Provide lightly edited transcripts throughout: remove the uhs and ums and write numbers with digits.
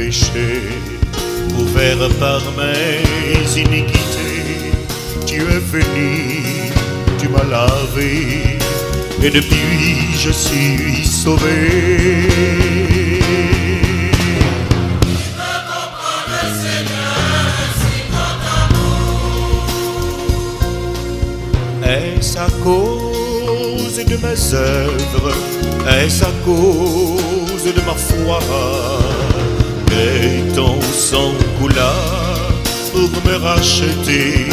péchés, couvert par mes iniquités. Tu es venu, tu m'as lavé, et depuis je suis sauvé. Est-ce à cause de mes œuvres, est-ce à cause de ma foi que ton sang coula pour me racheter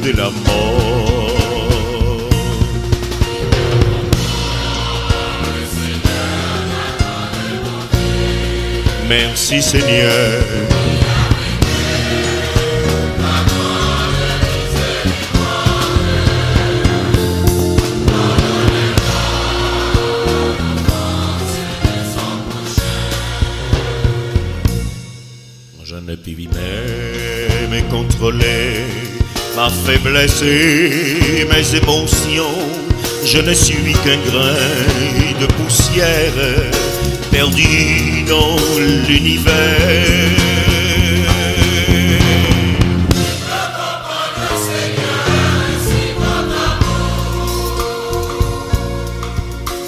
de la mort? Merci Seigneur. Je ne puis même contrôler ma faiblesse et mes émotions. Je ne suis qu'un grain de poussière perdu dans l'univers.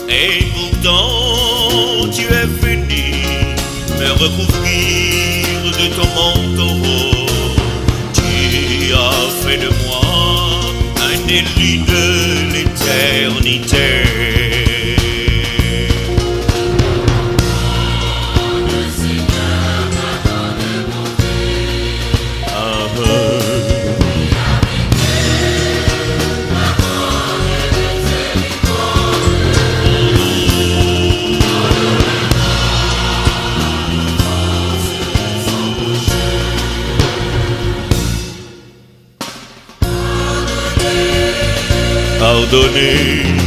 Et pourtant tu es venu me recouvrir de ton manteau. Tu as fait de moi un élu de l'éternité. Pardonnez